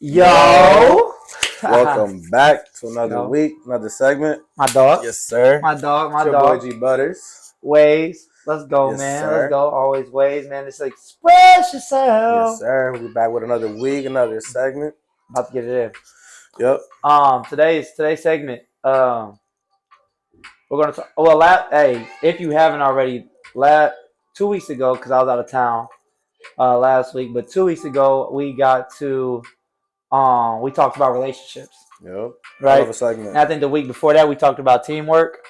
Yo. Welcome back to another Yo. week, another segment. My dog. Yes, sir. My dog. It's My your boy dog. G Butters. Ways. Let's go, Yes, man. Let's sir. go. Always ways, man. It's like express Yes, yourself. sir. We're back with another week, another segment. About to get it in. Yep. Today's segment. We're gonna talk. Well, hey, if you haven't already, 2 weeks ago, because I was out of town last week, but 2 weeks ago we got to we talked about relationships, Yep. Hell of right? a segment. And I think the week before that we talked about teamwork.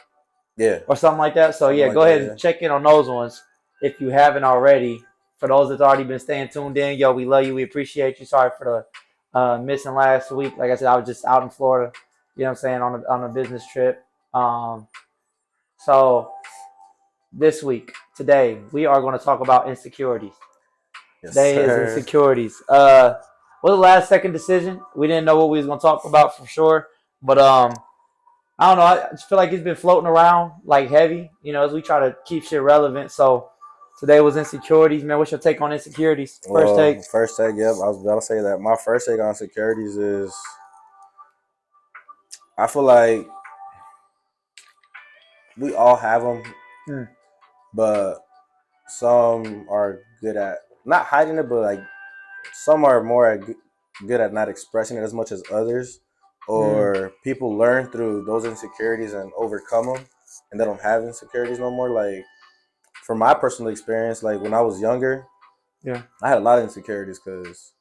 Yeah. Or something like that. So Something yeah, like go that, ahead yeah. and check in on those ones if you haven't already. For those that's already been staying tuned in, yo, we love you. We appreciate you. Sorry for the missing last week. Like I said, I was just out in Florida. You know what I'm saying, on a business trip. So this week, today, we are going to talk about insecurities. Yes, Today is sir. insecurities. Was the last second decision? We didn't know what we was going to talk about for sure, but I don't know. I just feel like it's been floating around like heavy, as we try to keep shit relevant. So today was insecurities, man. What's your take on insecurities? First take. Well, first take, yep. I was about to say that. My first take on securities is I feel like we all have them, Hmm. but some are good at not hiding it, but like some are more good at not expressing it as much as others, Hmm. or people learn through those insecurities and overcome them, and they don't have insecurities no more. Like from my personal experience, like when I was younger, Yeah. I had a lot of insecurities because,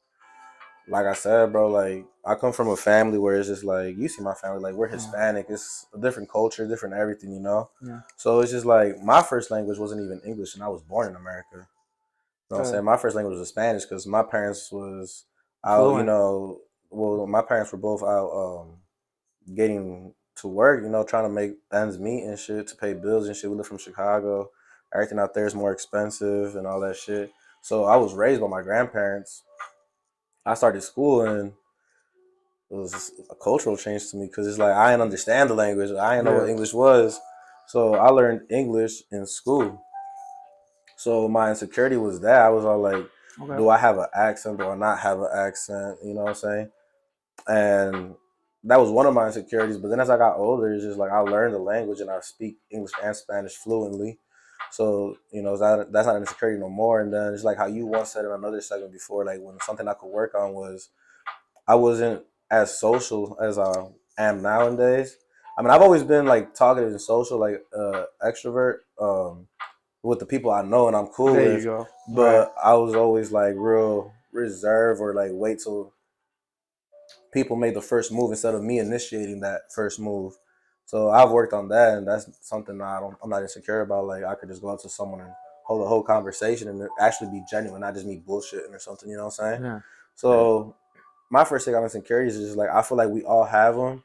like I said, bro, like I come from a family where it's just like you see my family, like we're Yeah. Hispanic, it's a different culture, different everything. Yeah. So it's just like my first language wasn't even English, and I was born in America. You know what I'm saying? My first language was Spanish because my parents was out, Fluent. well, my parents were both out getting to work, trying to make ends meet and shit to pay bills and shit. We live from Chicago. Everything out there is more expensive and all that shit. So I was raised by my grandparents. I started school and it was just a cultural change to me because it's like I didn't understand the language. I didn't know what Yeah. English was. So I learned English in school. So my insecurity was that I was all like, Okay. do I have an accent? Do I not have an accent? You know what I'm saying? And that was one of my insecurities. But then as I got older, it's just like I learned the language and I speak English and Spanish fluently. So that's not an insecurity no more. And then it's like how you once said in another segment before, like when something I could work on was I wasn't as social as I am nowadays. I mean, I've always been like talkative and social, like extrovert. With the people I know and I'm cool There you with, go. Right. but I was always like real reserved or like wait till people made the first move instead of me initiating that first move. So I've worked on that, and that's something I'm not insecure about. Like I could just go up to someone and hold a whole conversation and actually be genuine, not just me bullshitting or something. You know what I'm saying? Yeah. So my first thing on insecurities is just like I feel like we all have them,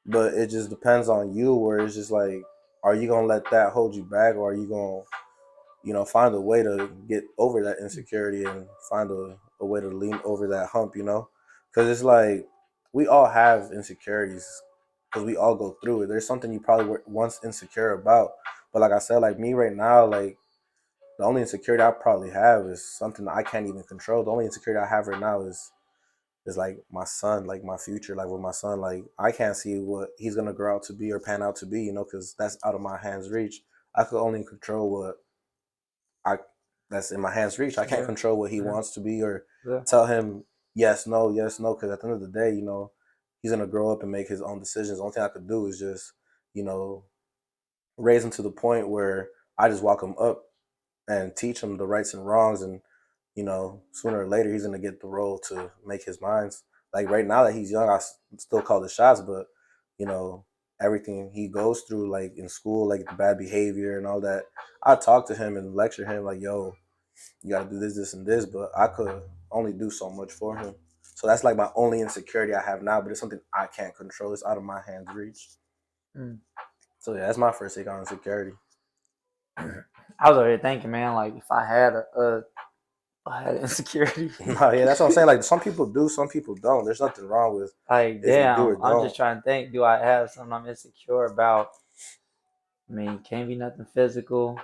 but it just depends on you. Where it's just like, are you gonna let that hold you back, or are you gonna find a way to get over that insecurity and find a way to lean over that hump. Because it's like we all have insecurities because we all go through it. There's something you probably were once insecure about. But like I said, like me right now, like the only insecurity I probably have is something that I can't even control. The only insecurity I have right now is like my son, like my future, like with my son, like I can't see what he's gonna grow out to be or pan out to be, because that's out of my hands reach. I could only control what I that's in my hands reach. I can't Yeah. control what he Yeah. wants to be or Yeah. tell him yes, no, yes, no. Because at the end of the day, he's gonna grow up and make his own decisions. The only thing I could do is just, you know, raise him to the point where I just walk him up and teach him the rights and wrongs, and sooner or later he's gonna get the role to make his minds. Like right now that he's young, still call the shots, but you know everything he goes through, like in school, like the bad behavior and all that. I talk to him and lecture him like, "Yo, you got to do this, this, and this," but I could only do so much for him. So that's like my only insecurity I have now, but it's something I can't control. It's out of my hands reach. Mm. So yeah, that's my first take on insecurity. I was over here thinking, man, like if I had insecurity. No, yeah, that's what I'm saying. Like some people do, some people don't. There's nothing wrong with Like, if you do or damn, I'm don't. just trying to think. Do I have something I'm insecure about? I mean, can't be nothing physical.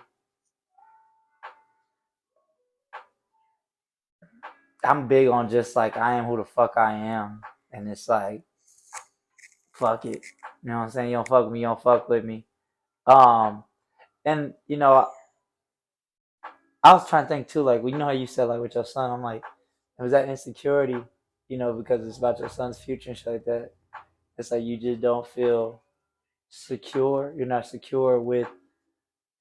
I'm big on just like I am who the fuck I am, and it's like fuck it. You know what I'm saying? You don't fuck with me, you don't fuck with me. Um, and I was trying to think too, like, well, you know how you said like with your son, I'm like, was that insecurity, because it's about your son's future and shit like that. It's like you just don't feel secure. You're not secure with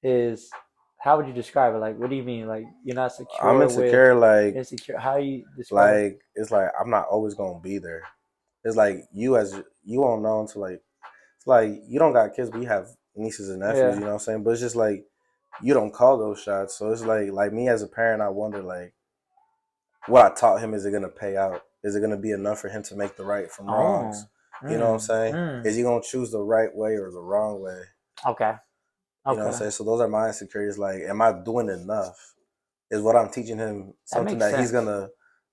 his. How would you describe it? Like, what do you mean? Like, you're not I'm secure with insecure, like insecure. How you describe it? it's like I'm not always gonna be there. It's like you won't know until like it's like you don't got kids, but you have nieces and nephews. You Yeah. know what I'm saying? But it's just like you don't call those shots. So it's like me as a parent, I wonder like what I taught him, is it gonna pay out? Is it gonna be enough for him to make the right from wrongs? Oh. You know what I'm Mm. saying? Mm. Is he gonna choose the right way or the wrong way? Okay. You know what I'm Okay. saying? So those are my insecurities. Like, am I doing enough? Is what I'm teaching him That something makes that he's sense. gonna,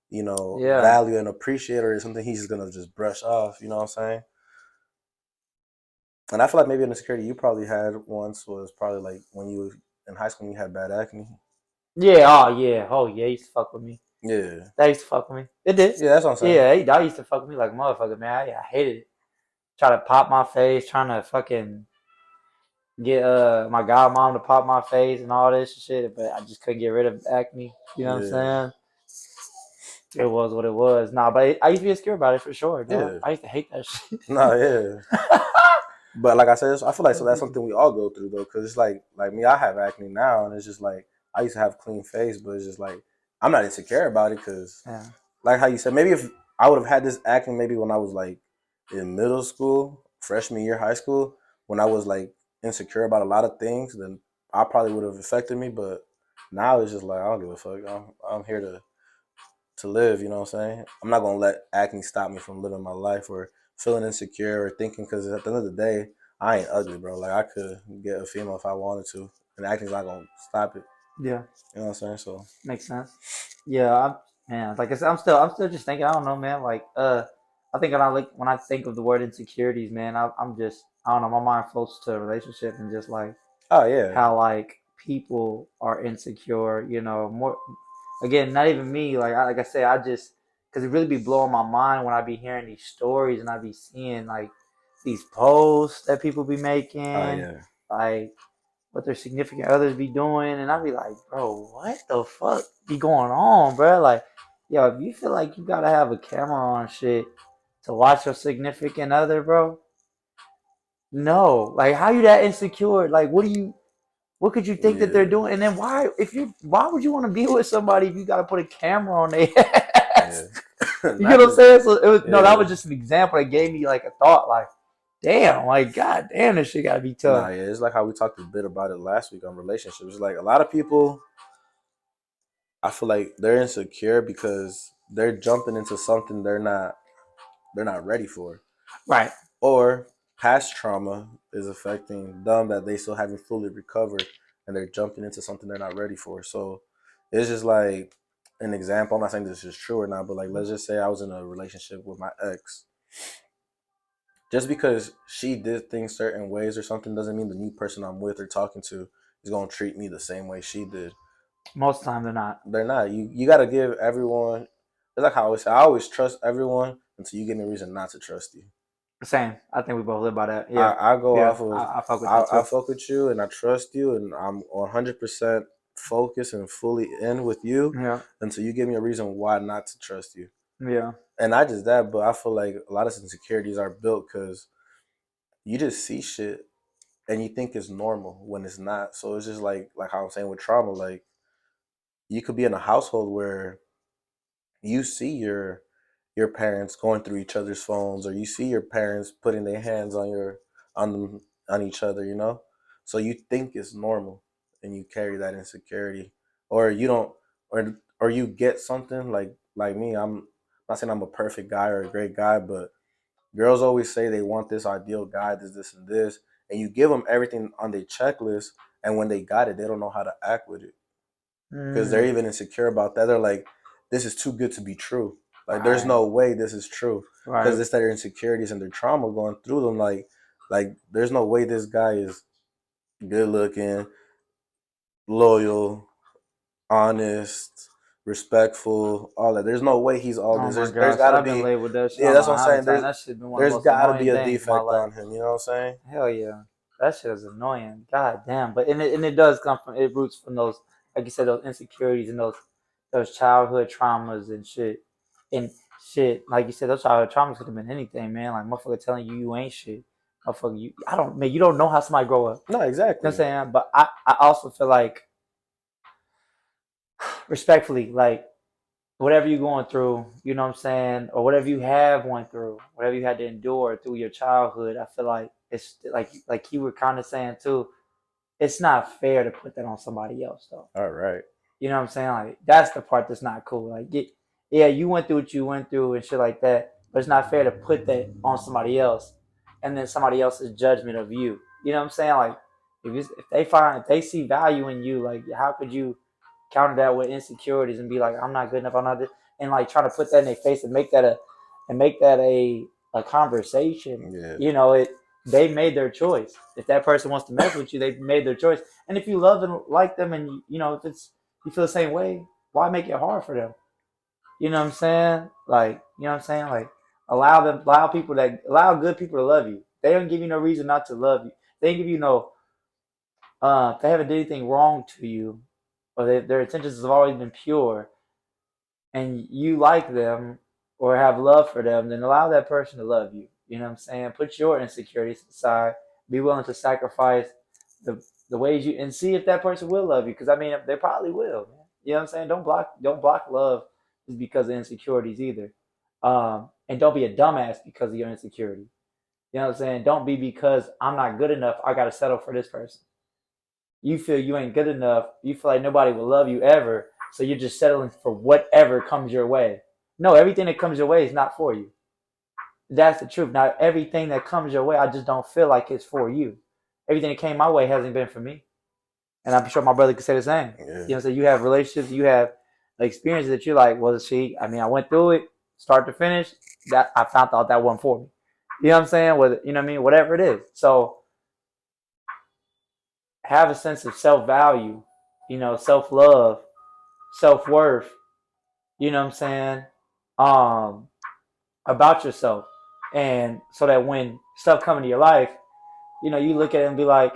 Yeah. value and appreciate, or is something he's just gonna just brush off? You know what I'm saying? And I feel like maybe an insecurity you probably had once was probably like when you were in high school and you had bad acne. Yeah. Oh yeah. Oh yeah. He used to fuck with me. Yeah. That used to fuck with me. It did. Yeah, that's what I'm saying. Yeah. That used to fuck with me like a motherfucker, man. I hated it. Try to pop my face, trying to fucking get my godmom to pop my face and all this shit, but I just couldn't get rid of acne. You know what I'm Yeah. saying? It was what it was. Nah, but I used to be insecure about it for sure, dog. Yeah. I used to hate that shit. No, yeah. But like I said, I feel like so that's something we all go through though, because it's like me, I have acne now, and it's just like I used to have clean face, but it's just like I'm not insecure about it because, Yeah. like how you said, maybe if I would have had this acne maybe when I was like in middle school, freshman year, high school, when I was like insecure about a lot of things, then I probably would have affected me. But now it's just like I don't give a fuck. I'm here to live. You know what I'm saying? I'm not gonna let acne stop me from living my life or feeling insecure or thinking, because at the end of the day, I ain't ugly, bro. Like I could get a female if I wanted to, and acne's not gonna stop it. Yeah, You know what I'm saying? So makes sense. Yeah, man, like I said, I'm still just thinking. I don't know, man. Like, I think when I think of the word insecurities, man, I'm just, I don't know. My mind floats to a relationship and just like oh yeah, how like people are insecure. More again, not even me. Like I said, I just because it really be blowing my mind when I be hearing these stories and I be seeing like these posts that people be oh making, yeah, like what their significant others be doing, and I be like, bro, what the fuck be going on, bro? Like, yo, if you feel like you gotta have a camera on shit to watch your significant other, bro, no, like, how you that insecure? Like, what could you think that they're yeah, doing? And then why would you want to be with somebody if you got to put a camera on their yeah. ass? You get Not what I'm just saying? So no, that yeah. was just an example that gave me like a thought, like, damn, like, god damn, this shit gotta be Nah, tough. yeah. It's like how we talked a bit about it last week on relationships. It's like a lot of people, I feel like they're insecure because they're jumping into something they're not ready for, Right. or past trauma is affecting them that they still haven't fully recovered, and they're jumping into something they're not ready for. So it's just like an example. I'm not saying this is true or not, but like let's just say I was in a relationship with my ex. Just because she did things certain ways or something doesn't mean the new person I'm with or talking to is gonna treat me the same way she did. Most of the time they're not. They're not. You gotta give everyone. It's like how I always say. I always trust everyone until you give me a reason not to trust you. Same. I think we both live by that. Yeah. I go Yeah. off of I fuck with that I too. fuck with you and I trust you and I'm 100% focused and fully in with you Yeah. until you give me a reason why not to trust you. Yeah. And not just that, but I feel like a lot of insecurities are built because you just see shit and you think it's normal when it's not. So it's just like how I'm saying with trauma, like you could be in a household where you see your parents going through each other's phones, or you see your parents putting their hands on them on each other, so you think it's normal and you carry that insecurity, or you don't, or you get something like me. I'm not saying I'm a perfect guy or a great guy, but girls always say they want this ideal guy, this and this, and you give them everything on their checklist, and when they got it they don't know how to act with it because they're Mm, even insecure about that. They're like, this is too good to be true. Like, there's right. no way this is true because Right. it's their insecurities and their trauma going through them. Like there's no way this guy is good looking, loyal, honest, respectful, all that. There's no way he's all Oh this. my There's gosh, got to I've been be, labeled that shit yeah, that's what online I'm how many saying. times. That shit's been one of the There's most got to be annoying a things in my defect life. on him. You know what I'm saying? Hell yeah, that shit is annoying. God damn, but it does come from it roots from those, like you said, those insecurities and those childhood traumas and shit. Like you said, those childhood traumas could have been anything, man. Like motherfucker telling you you ain't shit, motherfucker. You don't know how somebody grow up. No, You know what I'm exactly. saying? But I also feel like respectfully, like whatever you're going through, you know what I'm saying, or whatever you have went through, whatever you had to endure through your childhood, I feel like it's like you were kind of saying too, it's not fair to put that on somebody else though. All right. You know what I'm saying? Like that's the part that's not cool. Like yeah, you went through what you went through and shit like that, but it's not fair to put that on somebody else and then somebody else's judgment of you. You know what I'm saying? Like if they see value in you, like how could you counter that with insecurities and be like, I'm not good enough, I'm not this, and like try to put that in their face and make that a conversation. Yeah. You know, they made their choice. If that person wants to mess with you, they made their choice. And if you love and like them, and you know if it's you feel the same way, why make it hard for them? You know what I'm saying? Like, you know what I'm saying? Like, allow good people to love you. They don't give you no reason not to love you. They don't give you no, if they haven't did anything wrong to you, or their intentions have always been pure, and you like them or have love for them, then allow that person to love you. You know what I'm saying? Put your insecurities aside. Be willing to sacrifice the ways you and see if that person will love you. Because I mean, they probably will. Man. You know what I'm saying? Don't block love just because of insecurities either. And don't be a dumbass because of your insecurity. You know what I'm saying? Don't be because I'm not good enough. I got to settle for this person. You feel you ain't good enough. You feel like nobody will love you ever. So you're just settling for whatever comes your way. No, everything that comes your way is not for you. That's the truth. Now, everything that comes your way, I just don't feel like it's for you. Everything that came my way hasn't been for me. And I'm sure my brother could say the same. Yeah. You know, so you have relationships, you have experiences that you're like, well, see, I mean, I went through it, start to finish. That I found out that wasn't for me. You know what I'm saying? Whether you know what I mean, whatever it is. So have a sense of self value, you know, self love, self worth. You know what I'm saying? Um, about yourself, and so that when stuff come into your life, you know, you look at it and be like,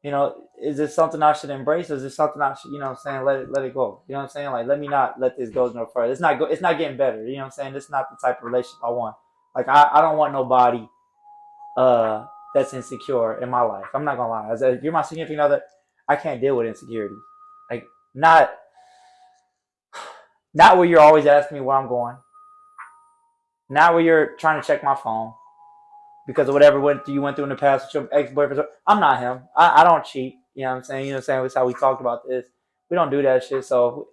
you know, is this something I should embrace? Or is this something I should, you know what I'm saying, let it go. You know what I'm saying? Like let me not let this go no further. It's not getting better. You know what I'm saying? This is not the type of relationship I want. Like I don't want nobody uh that's insecure in my life. I'm not gonna lie. As if you're my significant other, I can't deal with insecurity. Like not where you're always asking me where I'm going. Not where you're trying to check my phone because of whatever you went through in the past with your ex-boyfriend. I'm not him. I don't cheat. You know what I'm saying? You know what I'm saying? That's how we talked about this. We don't do that shit. So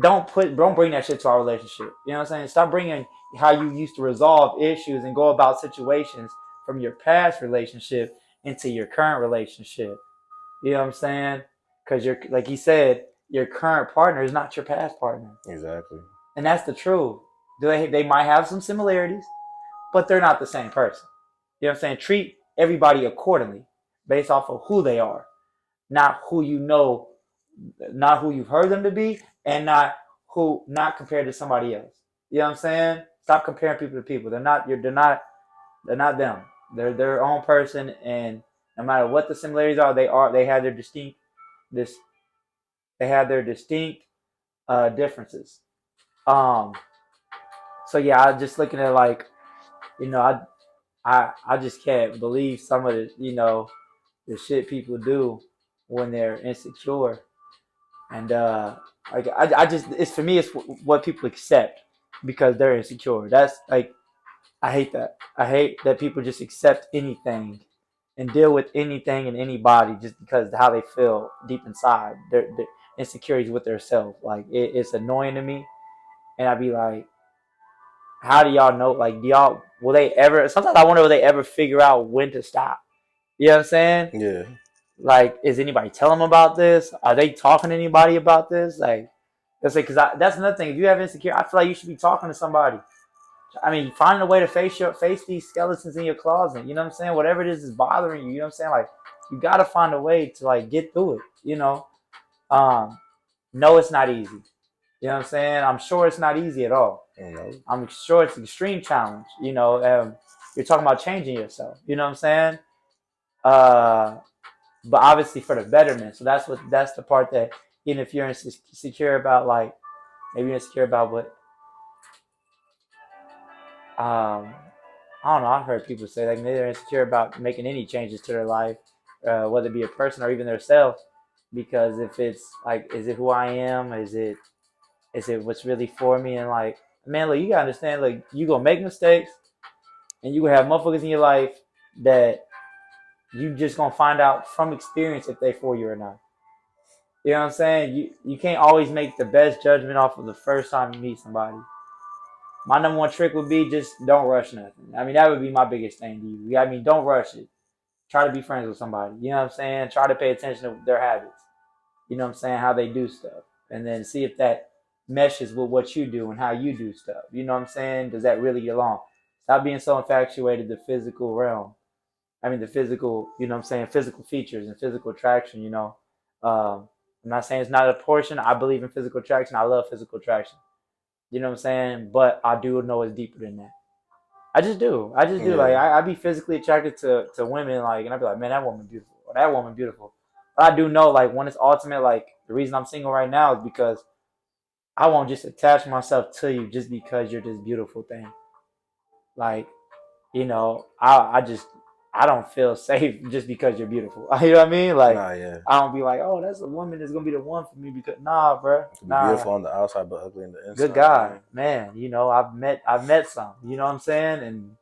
don't bring that shit to our relationship. You know what I'm saying? Stop bringing how you used to resolve issues and go about situations from your past relationship into your current relationship. You know what I'm saying? Because you're like he said, your current partner is not your past partner, Exactly. and that's the truth. They might have some similarities, but they're not the same person. You know what I'm saying? Treat everybody accordingly based off of who they are, not who you know, not who you've heard them to be, and not compared to somebody else. You know what I'm saying? Stop comparing people to people. They're not them. They're their own person, and no matter what the similarities are they have their this they have their distinct differences. Um, so yeah, I just looking at like, you know, I just can't believe some of the, you know, the shit people do when they're insecure, and like I just it's for me it's what people accept because they're insecure. That's like I hate that. I hate that people just accept anything and deal with anything and anybody just because of how they feel deep inside. Their insecurities with themselves. Like it's annoying to me, and I'd be like, how do y'all know? Like, do y'all will they ever? Sometimes I wonder will they ever figure out when to stop. You know what I'm saying? Yeah. Like, is anybody telling them about this? Are they talking to anybody about this? Like, that's like, that's another thing. If you have insecure, I feel like you should be talking to somebody. I mean, find a way to face these skeletons in your closet. You know what I'm saying? Whatever it is bothering you. You know what I'm saying? Like, you gotta find a way to like get through it. You know, um, No, it's not easy. You know what I'm saying? I'm sure it's not easy at all. You know? I'm sure it's an extreme challenge. You're talking about changing yourself. You know what I'm saying? Uh, but obviously for the betterment. So that's the part that even if you're insecure about, like maybe you're insecure about what I don't know. I've heard people say like they're insecure about making any changes to their life, whether it be a person or even themselves, because if it's like, is it who I am? Is it what's really for me? And like, man, look, you gotta understand, like, you gonna make mistakes, and you gonna have motherfuckers in your life that you just gonna find out from experience if they for you or not. You know what I'm saying? You can't always make the best judgment off of the first time you meet somebody. My number one trick would be just don't rush nothing. I mean, that would be my biggest thing to you. I mean, don't rush it. Try to be friends with somebody. You know what I'm saying? Try to pay attention to their habits. You know what I'm saying? How they do stuff. And then see if that meshes with what you do and how you do stuff. You know what I'm saying? Does that really get along? Stop being so infatuated with the physical realm. I mean, the physical, you know what I'm saying? Physical features and physical attraction. I'm not saying it's not a portion. I believe in physical attraction. I love physical attraction. You know what I'm saying? But I do know it's deeper than that. I just do. I just do. Like Yeah. I be physically attracted to women, like, and I be like, man, that woman beautiful, or that woman beautiful. But I do know, like, when it's ultimate, like, the reason I'm single right now is because I won't just attach myself to you just because you're this beautiful thing. Like, I don't feel safe just because you're beautiful. You know what I mean? Like, Nah, yeah. I don't be like, oh, that's a woman that's gonna be the one for me, because nah, bro, It could be nah. beautiful on the outside, but ugly on the Good inside, God, man. man. I've met some. You know what I'm saying? And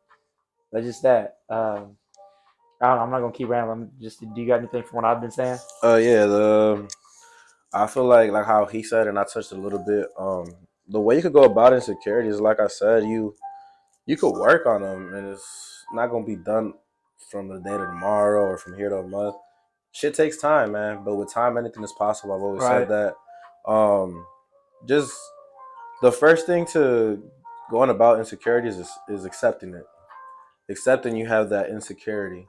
that's just that. I don't know. I'm not gonna keep rambling. Just, do you got anything from what I've been saying? Yeah, I feel like how he said, and I touched a little bit. The way you could go about insecurity is, like I said, you could work on them, and it's not gonna be done from the day to tomorrow or from here to a month. Shit takes time, man. But with time, anything is possible. I've always said Right. that. Um, just the first thing to going about insecurities is accepting it, accepting you have that insecurity.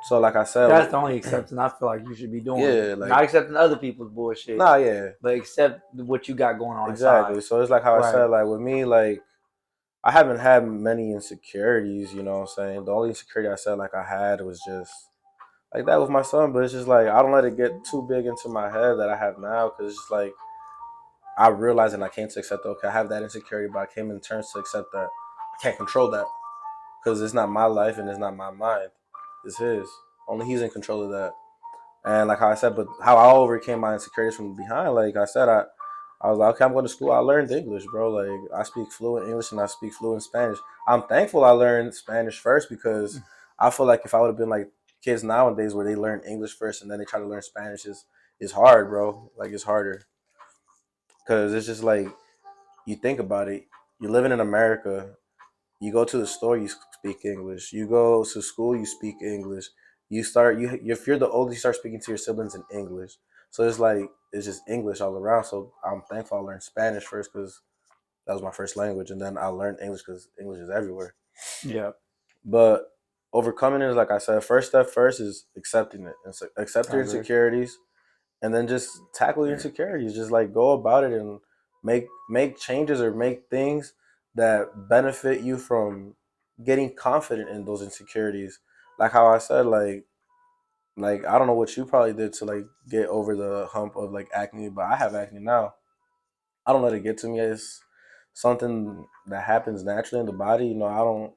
So, like I said, That's the only acceptance I feel like you should be doing. yeah, like Not accepting other people's bullshit, nah, yeah, but accept what you got going on inside. exactly. So it's like how I Right. said, like with me, like I haven't had many insecurities. You know what I'm saying? The only insecurity I said like I had was just like that with my son, but it's just like I don't let it get too big into my head that I have now, because it's just like I realized and I came to accept that, okay, I have that insecurity, but I came in turns to accept that I can't control that because it's not my life and it's not my mind, it's his. Only he's in control of that. And like how I said, but how I overcame my insecurities from behind, like I said, I was like, okay, I'm going to school. I learned English, bro. Like I speak fluent English and I speak fluent Spanish. I'm thankful I learned Spanish first, because I feel like if I would have been like kids nowadays where they learn English first and then they try to learn Spanish, is hard, bro. Like it's harder because it's just like you think about it. You're living in America. You go to the store, you speak English. You go to school, you speak English. If you're the oldest, you start speaking to your siblings in English. So it's like it's just English all around. So I'm thankful I learned Spanish first because that was my first language, and then I learned English because English is everywhere. Yeah. But overcoming it is, like I said, first step first is accepting it, and accept I your agree. insecurities, and then just tackle your insecurities. Just like go about it and make changes or make things that benefit you from getting confident in those insecurities. Like how I said, like I don't know what you probably did to like get over the hump of like acne, but I have acne now. I don't let it get to me. It's something that happens naturally in the body. I don't.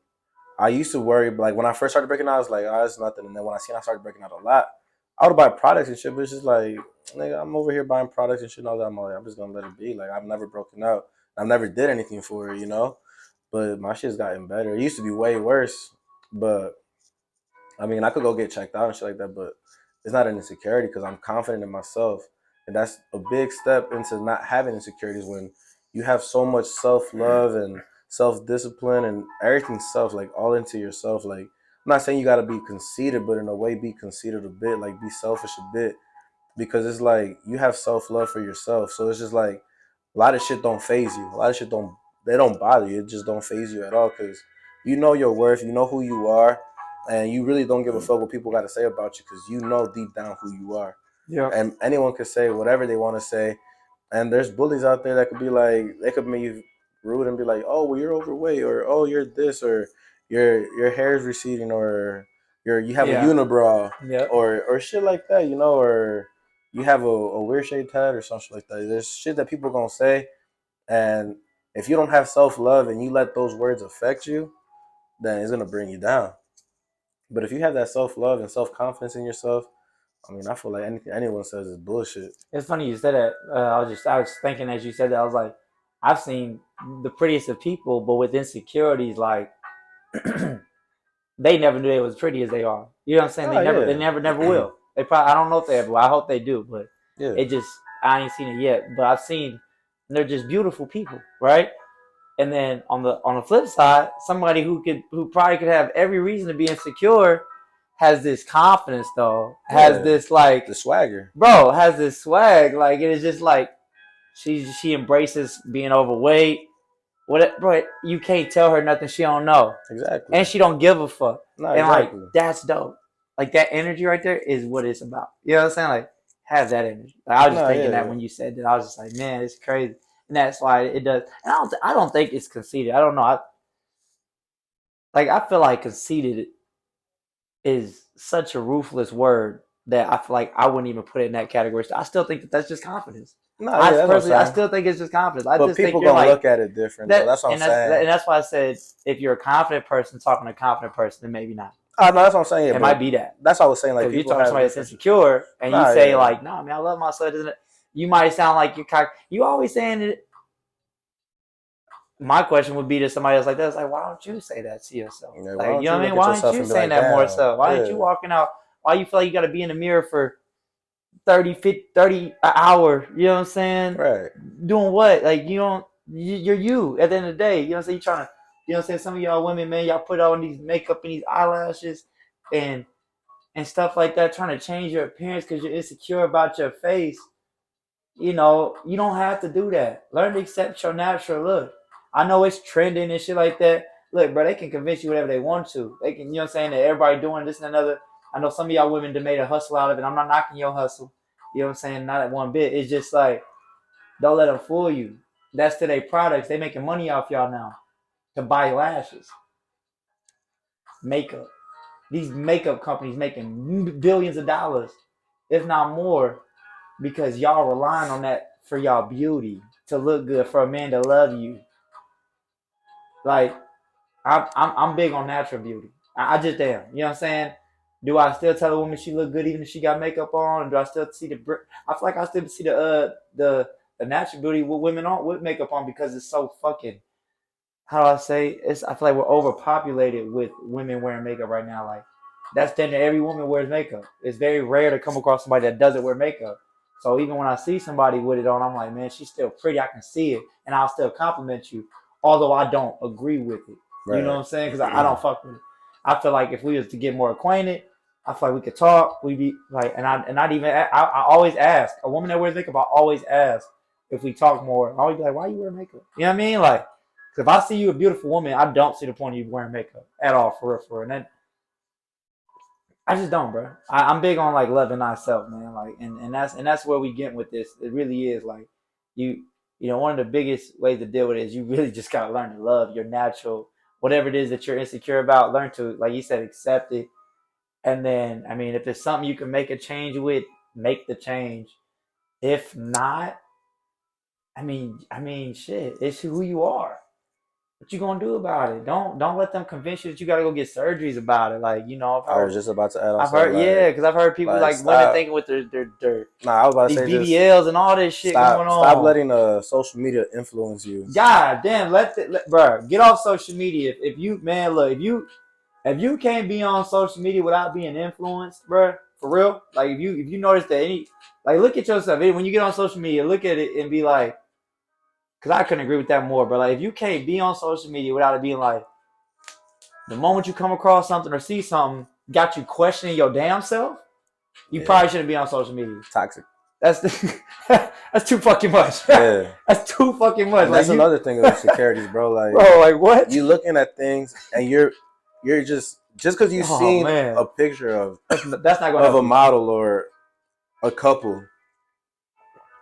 I used to worry, but like when I first started breaking out, I was like, oh, it's nothing. And then when I started breaking out a lot, I would buy products and shit, but it's just like, nigga, I'm over here buying products and shit and all that. I'm like, I'm just gonna let it be. Like I've never broken out. I've never did anything for it. But my shit's gotten better. It used to be way worse, but I mean, I could go get checked out and shit like that, but it's not an insecurity because I'm confident in myself. And that's a big step into not having insecurities when you have so much self love and self discipline and everything self, like all into yourself. Like, I'm not saying you got to be conceited, but in a way, be conceited a bit, like be selfish a bit, because it's like you have self love for yourself. So it's just like a lot of shit don't phase you. A lot of shit don't bother you. It just don't phase you at all because you know your worth, you know who you are, and you really don't give a fuck what people got to say about you because you know deep down who you are. Yep. And anyone could say whatever they want to say. And there's bullies out there that could be like, they could be rude and be like, oh, well, you're overweight, or oh, you're this, or your hair is receding, or you have a Yeah. unibrow, Yep. or shit like that, or you have a weird shaped head or something like that. There's shit that people gonna say, and if you don't have self love and you let those words affect you, then it's gonna bring you down. But if you have that self love and self confidence in yourself, I mean, I feel like anything anyone says is bullshit. It's funny you said that. I was thinking as you said that. I was like, I've seen the prettiest of people, but with insecurities, like they never knew they was pretty as they are. You know what I'm saying? Oh They yeah, never will. They probably, I don't know if they ever will. I hope they do, but yeah, it just, I ain't seen it yet. But I've seen, they're just beautiful people, right? And then on the flip side, somebody who probably could have every reason to be insecure has this confidence though. Has yeah. this like, The swagger, bro, has this swag. Like it is just like she embraces being overweight. What, bro? You can't tell her nothing she don't know, exactly. and she don't give a fuck. No, And like exactly. that's dope. Like that energy right there is what it's about. You know what I'm saying? Like have that energy. Like, I was just No, thinking yeah, that yeah. when you said that, I was just like, man, it's crazy, and that's why it does. And I don't think it's conceited. I don't know. I feel like conceited is such a ruthless word that I feel like I wouldn't even put it in that category. So I still think that that's just confidence. No, I yeah, that's what I'm personally, I saying. still think it's just confidence. I But just think people you're gonna like look at it different, though. that, That's what I'm saying. and that's why I said if you're a confident person talking to a confident person, then maybe not. Oh no, that's what I'm saying. Yeah, It but might be that that's what I was saying. Like because you're people talking to have somebody that's different. insecure, and you Nah, say yeah. like, "No, man, I love myself." Isn't it? You might sound like you're cock. You always saying it. My question would be to somebody else like that. It's like, why don't you say that to yourself? Yeah, why Like, don't you know you what I look mean? at Why aren't yourself you and be saying like, that more damn, so? Why aren't you yeah, walking out? Why you feel like you got to be in the mirror for 30, 50, 30 an hour? You know what I'm saying? right, Doing what? Like, you don't, you're you at the end of the day. You know what I'm saying? You trying to, you know what I'm saying? Some of y'all women, man, y'all put on these makeup and these eyelashes and stuff like that, trying to change your appearance because you're insecure about your face. You know, you don't have to do that. Learn to accept your natural look. I know it's trending and shit like that. Look, bro, they can convince you whatever they want to. They can, you know what I'm saying, that everybody doing this and another. I know some of y'all women that made a hustle out of it. I'm not knocking your hustle. You know what I'm saying? Not at one bit. It's just like, don't let them fool you. That's to their products. They making money off y'all now to buy lashes, makeup. These makeup companies making billions of dollars, if not more, because y'all relying on that for y'all beauty to look good for a man to love you. Like I'm big on natural beauty. I just am. You know what I'm saying? Do I still tell a woman she look good even if she got makeup on? And do I still see I feel like I still see the natural beauty with women on with makeup on because it's so fucking, how do I say, it's, I feel like we're overpopulated with women wearing makeup right now. Like that's then every woman wears makeup. It's very rare to come across somebody that doesn't wear makeup. So even when I see somebody with it on, I'm like, man, she's still pretty. I can see it, and I'll still compliment you, although I don't agree with it. You know what right. I'm saying? Because I don't fuck with it. I feel like if we was to get more acquainted, I feel like we could talk. We be like, and not even. I always ask a woman that wears makeup. I always ask if we talk more. I always be like, why you wear makeup? You know what I mean? Like, if I see you a beautiful woman, I don't see the point of you wearing makeup at all, for real, for real. And that, I just don't, bro. I'm big on like loving thyself, man. Like, and that's where we get with this. It really is like you, you know, one of the biggest ways to deal with it is you really just gotta learn to love your natural, whatever it is that you're insecure about. Learn to, like you said, accept it. And then, I mean, if there's something you can make a change with, make the change. If not, shit, it's who you are. What you gonna do about it? Don't let them convince you that you gotta go get surgeries about it. Like, you know, I was just about to add on I've something heard, yeah, because I've heard people like like women stop. thinking with their Nah, I was about to these say just BBLs and all this shit going stop on. letting social media influence you. God damn, bro, get off social media. If you, man, look, if you can't be on social media without being influenced, bro, for real, like if you notice that any, like look at yourself when you get on social media, look at it and be like, because I couldn't agree with that more, but like if you can't be on social media without it being like, the moment you come across something or see something, got you questioning your damn self, you Yeah, probably shouldn't be on social media. toxic. That's that's too fucking much. Yeah, That's too fucking much. and Like that's you, another thing of insecurities, bro. Like, bro. Like what? you looking at things and you're just because you've Oh seen man, a picture that's not gonna of help a you. model or a couple,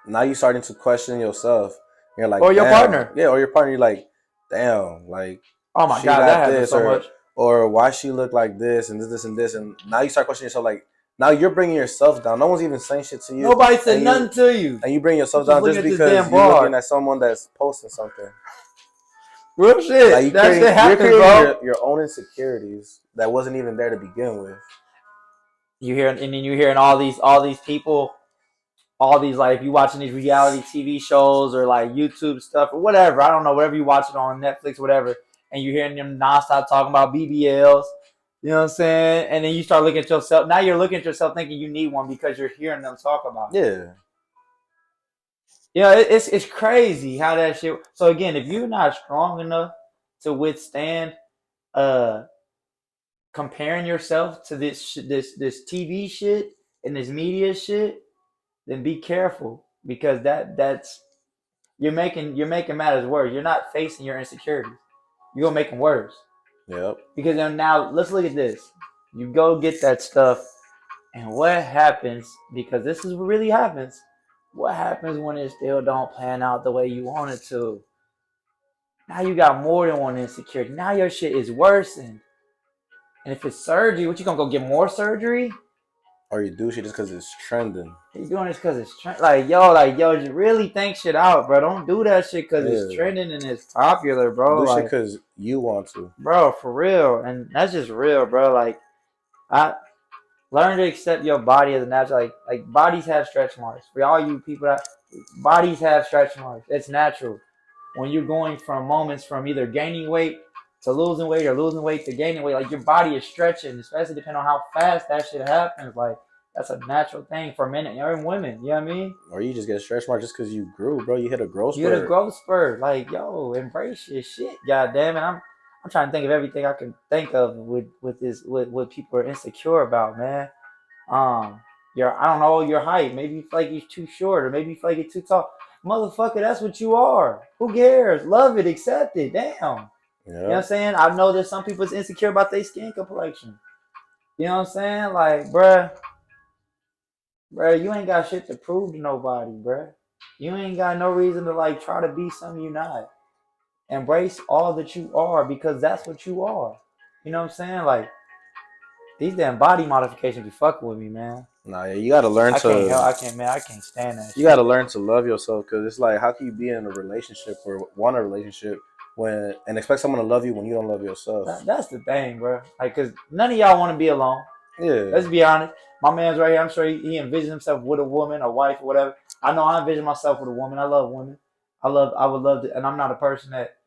now you starting to question yourself. You're like, or your damn, partner. yeah, or your partner. You're like, damn, like Oh my she god, that got happens this, so much. or why she look like this and this and this, and now you start questioning yourself. Like now you're bringing yourself down. No one's even saying shit to you, Nobody said and nothing to you. you bring You yourself just down looking just at this because damn you're looking bar. at someone that's posting something. Real Like shit. That shit you're happens, creating bro. your own insecurities that wasn't even there to begin with. You hear, and then you hearing all these people, all these, like, if you watching these reality TV shows or like YouTube stuff or whatever, I don't know, whatever you watch it on Netflix or whatever, and you're hearing them nonstop talking about BBLs, you know what I'm saying? And then you start looking at yourself. Now you're looking at yourself thinking you need one because you're hearing them talk about it. Yeah. You know, it's crazy how that shit. So again, if you're not strong enough to withstand uh comparing yourself to this TV shit and this media shit, then be careful because that's you're making matters worse. You're not facing your insecurities. You're gonna make them worse. Yep. Because then now let's look at this. You go get that stuff, and what happens? Because this is what really happens. What happens when it still don't plan out the way you want it to? Now you got more than one insecurity. Now your shit is worsened. And if it's surgery, what you gonna go get more surgery? Or you do shit just because it's trending. You doing this because it's like yo, just really think shit out, bro. Don't do that shit because it's Yeah. trending and it's popular, bro. Do shit Like, because you want to. bro, for real, and that's just real, bro. Like, I learn to accept your body as a natural. Like bodies have stretch marks. For all you people that bodies have stretch marks, it's natural. When you're going from moments from either gaining weight to losing weight or losing weight to gaining weight, like your body is stretching, especially depending on how fast that shit happens. Like that's a natural thing for men and women. You know what I mean? Or you just get a stretch mark just because you grew, bro. You hit a growth You hit a spurt. growth spurt. Like, yo, embrace your shit. God damn it. I'm trying to think of everything I can think of with this with what people are insecure about, man. Your I don't know your height. Maybe you feel like you're too short, or maybe you feel like you're too tall. Motherfucker, that's what you are. Who cares? Love it, accept it. Damn. You know what Yeah. I'm saying? I know there's some people that's insecure about their skin complexion. You know what I'm saying? Like, bruh, you ain't got shit to prove to nobody, bruh. You ain't got no reason to like try to be something you're not. Embrace all that you are because that's what you are. You know what I'm saying? Like these damn body modifications be fucking with me, man. Nah, yeah, you gotta learn I can't to. help. I can't, man. I can't stand that You shit. gotta learn to love yourself because it's like, how can you be in a relationship or want a relationship when and expect someone to love you when you don't love yourself? That's the thing, bro. Like, cause none of y'all want to be alone. Yeah. Let's be honest. My man's right here. I'm sure he envisions himself with a woman, a wife, or whatever. I know I envision myself with a woman. I love women. I would love to, and I'm not a person that,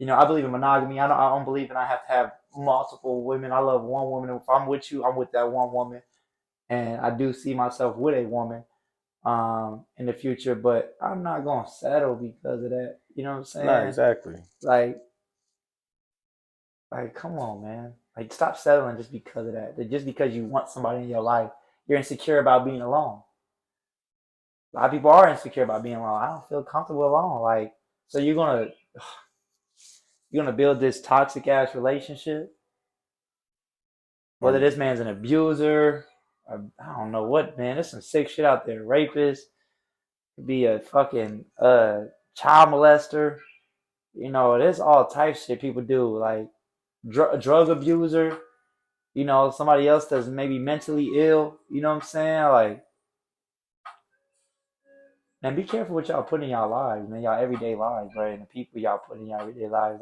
I believe in monogamy. I don't believe in I have to have multiple women. I love one woman. If I'm with you, I'm with that one woman, and I do see myself with a woman in the future. But I'm not gonna settle because of that. You know what I'm Nah, saying? exactly. Like, come on, man. Like, stop settling just because of that. Just because you want somebody in your life, you're insecure about being alone. A lot of people are insecure about being alone. I don't feel comfortable alone. Like, so you're gonna build this toxic ass relationship. Whether Or this man's an abuser, or I don't know what, man. There's some sick shit out there. Rapist, could be a fucking child molester. There's all types of shit people do. Like drug abuser. Somebody else that's maybe mentally ill. You know what I'm saying? Like, man, be careful what y'all put in y'all lives, man. Y'all everyday lives, right? And the people y'all put in y'all everyday lives,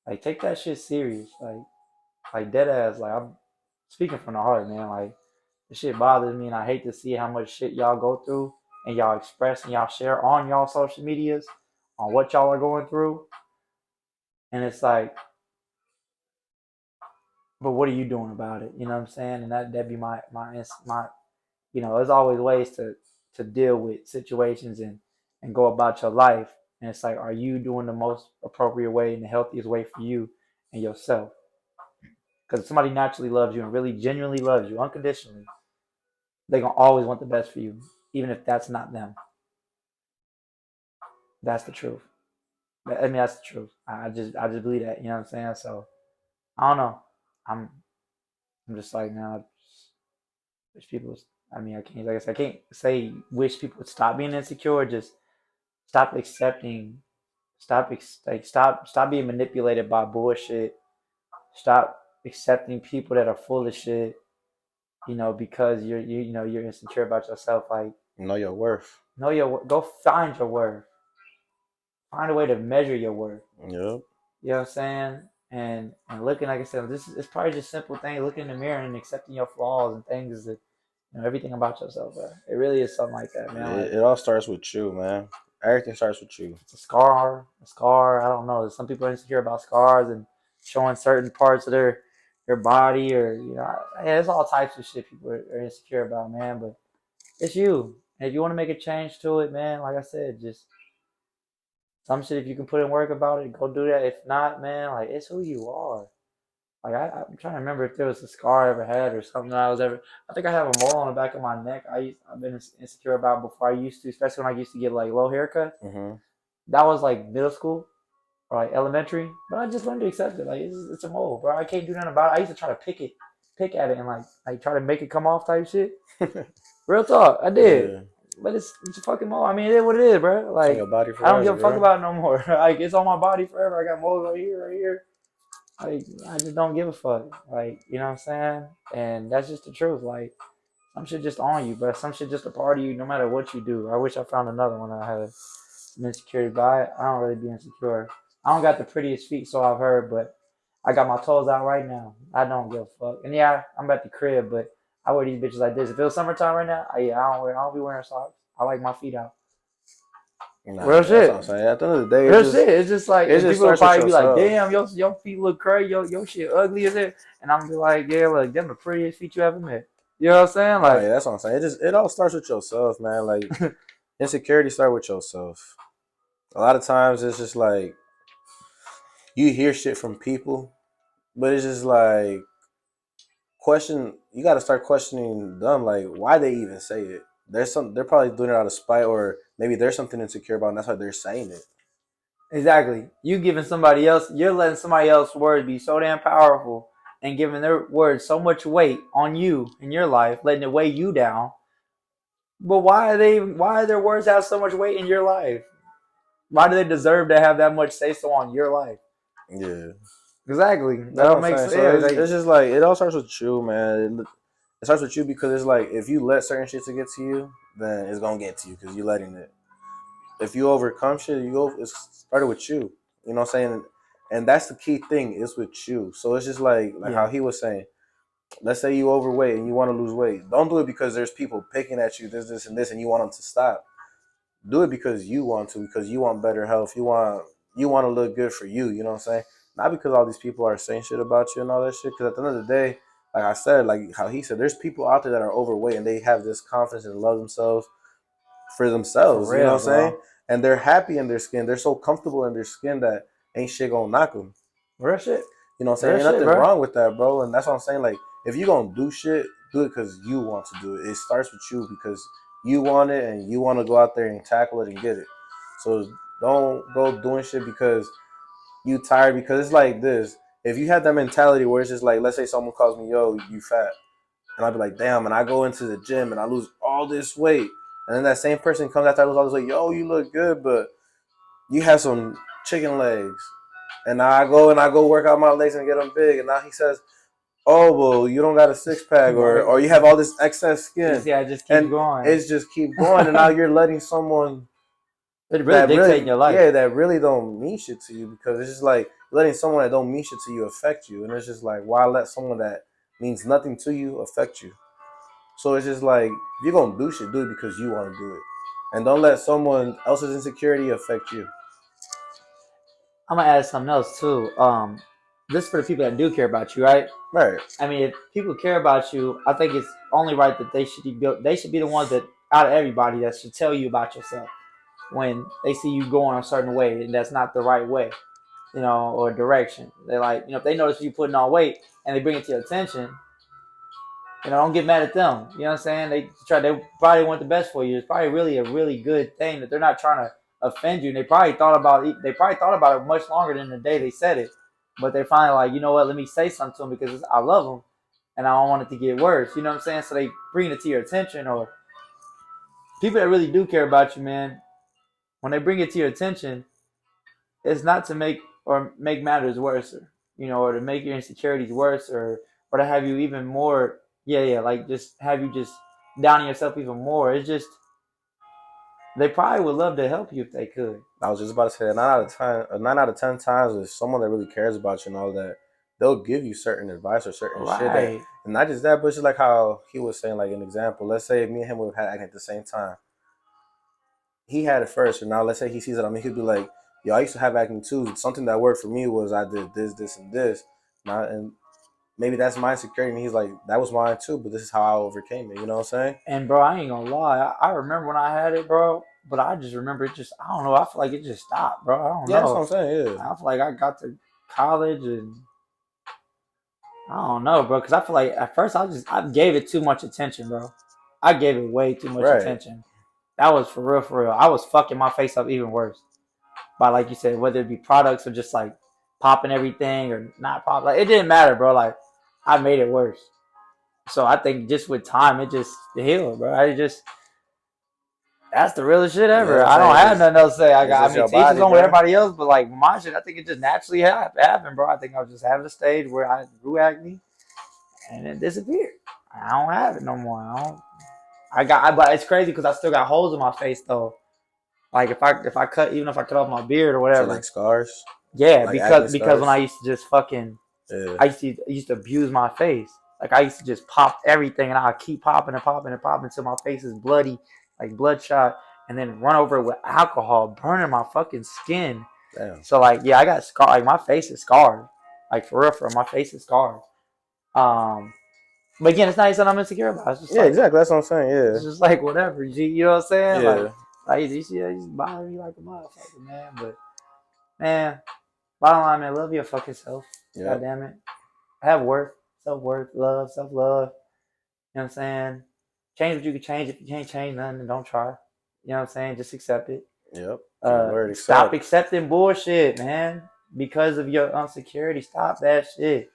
like take that shit serious, like dead ass. Like I'm speaking from the heart, man. Like this shit bothers me, and I hate to see how much shit y'all go through and y'all express and y'all share on y'all social medias on what y'all are going through. And it's like, but what are you doing about it? You know what I'm saying? And that'd be my there's always ways to deal with situations and go about your life. And it's like, are you doing the most appropriate way and the healthiest way for you and yourself? Because if somebody naturally loves you and really genuinely loves you unconditionally, they're gonna always want the best for you, even if that's not them. That's the truth. I mean, that's the truth. I just believe that. You know what I'm saying? So I don't know. I'm I'm just like, man, there's people I mean, I can't, like I said, I can't say wish people would stop being insecure. Just stop accepting, stop being manipulated by bullshit. Stop accepting people that are full of shit. Because you're insecure about yourself. Like, Know your worth. go find your worth. Find a way to measure your worth. Yep. You know what I'm saying? And looking, like I said, this is it's probably just simple thing. Looking in the mirror and accepting your flaws and things that everything about yourself, bro. It really is something like that, man. Like It all starts with you, man. Everything starts with you. it's a scar. I don't know. Some people are insecure about scars and showing certain parts of their body, or there's all types of shit people are insecure about, man. But it's you. And if you want to make a change to it, man, like I said, just some shit. If you can put in work about it, go do that. If not, man, like it's who you are. Like I'm trying to remember if there was a scar I ever had or something that I was ever. I think I have a mole on the back of my neck. I've been insecure about before I used to, especially when I used to get like low haircuts. Mm-hmm. That was like middle school or like elementary, but I just learned to accept it. Like it's a mole, bro. I can't do nothing about it. I used to try to pick at it, and like try to make it come off type shit. Real talk, I did. Yeah. But it's a fucking mole. I mean, it is what it is, bro. It's on Like your body I don't forever, give a fuck bro. about it no more. Like it's on my body forever. I got moles right here, right here. Like I just don't give a fuck. Like you know what I'm saying? And that's just the truth. Like some shit just on you, but some shit just a part of you no matter what you do. I wish I found another one that I had some insecurity, but I don't really be insecure. I don't got the prettiest feet, so I've heard, but I got my toes out right now. I don't give a fuck. And yeah, I'm at the crib, but I wear these bitches like this. If it was summertime right now, I don't be wearing socks. I like my feet out. Nah, Real yeah, that's what shit. I'm saying. At the end of the day, Real shit. It's just like, it and just people will starts with probably be like, yourself. damn, your feet look crazy. Your shit ugly as it. And I'm gonna be like, yeah, look, them the prettiest feet you ever met. You know what I'm saying? Nah, Like, yeah, that's what I'm saying. It all starts with yourself, man. Like insecurity start with yourself. A lot of times it's just like you hear shit from people, but it's just like you got to start questioning them, like why they even say it. They're probably doing it out of spite, or maybe there's something insecure about, and that's why they're saying it. exactly. You're letting somebody else's words be so damn powerful and giving their words so much weight on you in your life, letting it weigh you down. But why do their words have so much weight in your life? Why do they deserve to have that much say so on your life? Yeah, Exactly. That that's what don't I'm make saying. sense. So Yeah, it's just like it all starts with you, man. It starts with you because it's like if you let certain shit to get to you, then it's gonna get to you because you're letting it. If you overcome shit, it started with you. You know what I'm saying? And that's the key thing. It's with you. So it's just like how yeah. he was saying. Let's say you overweight and you want to lose weight. Don't do it because there's people picking at you, this, and this, and you want them to stop. Do it because you want to, because you want better health. You want to look good for you. You know what I'm saying? Not because all these people are saying shit about you and all that shit. Because at the end of the day, like I said, like how he said, there's people out there that are overweight and they have this confidence and love themselves for For themselves. You know real, what I'm saying? bro. And they're happy in their skin. They're so comfortable in their skin that ain't shit gonna knock them. Real shit. You know what I'm saying? Real Ain't shit, nothing bro. wrong with that, bro. And that's what I'm saying. Like, if you gonna do shit, do it because you want to do it. It starts with you because you want it and you want to go out there and tackle it and get it. So don't go doing shit because you tired. Because it's like this. If you have that mentality where it's just like, let's say someone calls me, yo, you fat. And I'll be like, damn, and I go into the gym and I lose all this weight. And then that same person comes after I lose all this weight, yo, you look good, but you have some chicken legs. And now I go work out my legs and get them big. And now he says, oh, well, you don't got a six pack or you have all this excess You skin. see, I just keep And going. it's just keep going. And now you're letting someone It really that dictating really, your life. yeah, that really don't mean shit to you, because it's just like letting someone that don't mean shit to you affect you. And it's just like, why let someone that means nothing to you affect you? So it's just like, if you're going to do shit, do it because you want to do it. And don't let someone else's insecurity affect you. I'm gonna add something else too. This for the people that do care about you, right? Right. I mean, if people care about you, I think it's only right that they should be built. They should be the ones that, out of everybody, that should tell you about yourself when they see you going a certain way and that's not the right way, or direction. They like, if they notice you putting on weight and they bring it to your attention, don't get mad at them. You know what I'm saying? They probably want the best for you. It's probably really a really good thing that they're not trying to offend you. And they probably thought about it much longer than the day they said it. But they're finally like, you know what? Let me say something to them because I love them, and I don't want it to get worse. You know what I'm saying? So they bring it to your attention, or people that really do care about you, man. When they bring it to your attention, it's not to make matters worse, or to make your insecurities worse, or to have you even more, like just have you just downing yourself even more. It's just they probably would love to help you if they could. I was just about to say that 9 out of 10 times, if someone that really cares about you and all that, they'll give you certain advice or certain shit that, Right. and not just that, but just like how he was saying, like an example. Let's say me and him would have had acne at the same time. He had it first, and now let's say he sees it on me, he'd be like, "Yo, I used to have acne too. Something that worked for me was I did this, this, and this." Now, and maybe that's my insecurity, and he's like, "That was mine too, but this is how I overcame it." You know what I'm saying? And bro, I ain't gonna lie. I remember when I had it, bro. But I just remember it just, I don't know. I feel like it just stopped, bro. I don't Yeah, that's know. what I'm saying. Yeah, I feel like I got to college and I don't know, bro. Because I feel like at first I gave it too much attention, bro. I gave it way too much right. attention. That was for real, for real. I was fucking my face up even worse by, like you said, whether it be products or just like popping everything or not pop. Like it didn't matter, bro. Like I made it worse. So I think just with time, it just healed, bro. That's the realest shit Yeah, ever. that's I what don't I'm saying. have nothing else to say. It's I just mean, your to each his body, own with bro. everybody else, but like my shit, I think it just naturally happened, bro. I think I was just having a stage where I grew acne and it disappeared. I don't have it no more. But it's crazy because I still got holes in my face though. Like if I cut, even if I cut off my beard or So like whatever, scars, yeah, like acne because when I scars. used to just fucking, Yeah, I used to abuse my face. Like I used to just pop everything, and I keep popping and popping and popping until my face is bloody, like bloodshot, and then run over it with alcohol, burning my fucking skin. damn. So like, yeah, I got scar. Like my face is scarred. Like for real, my face is scarred. Um, but again, it's not something I'm insecure about. Yeah, exactly. That's what I'm saying. It's just like whatever. You know what I'm saying? Yeah, yeah, Like you see, just bother me like a motherfucker, man. But man, bottom line, man, love your fucking self. God yep, damn it. Have worth, self worth, love, self love. You know what I'm saying? Change what you can change. If you can't change nothing, then don't try. You know what I'm saying? Just accept it. yep. Good word, Stop accept. accepting bullshit, man. Because of your insecurity. Stop that shit.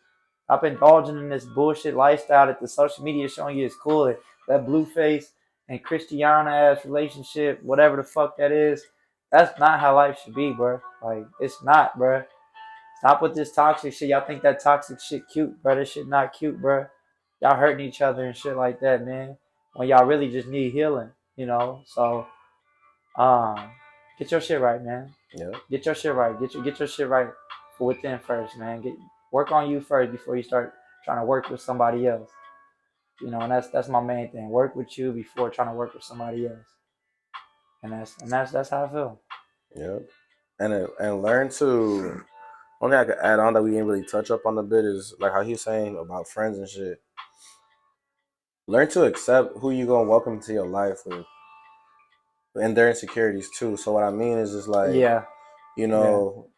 Stop indulging in this bullshit lifestyle that the social media is showing you is cool. That blue face and Christiana ass relationship, whatever the fuck that is, that's not how life should be, bro. Like, it's not, bro. Stop with this toxic shit. Y'all think that toxic shit cute, bro. This shit not cute, bro. Y'all hurting each other and shit like that, man. When y'all really just need healing, you know. So, um, get your shit right, man. Yep, Get your shit right. Get your shit right for within first, man. Work on you first before you start trying to work with somebody else. You know, and that's my main thing. Work with you before trying to work with somebody else. And that's how I feel. yep. And learn to. Only I could add on that we didn't really touch up on a bit is like how he's saying about friends and shit. Learn to accept who you gonna welcome to your life with, and their insecurities too. So what I mean is just like, Yeah, yeah.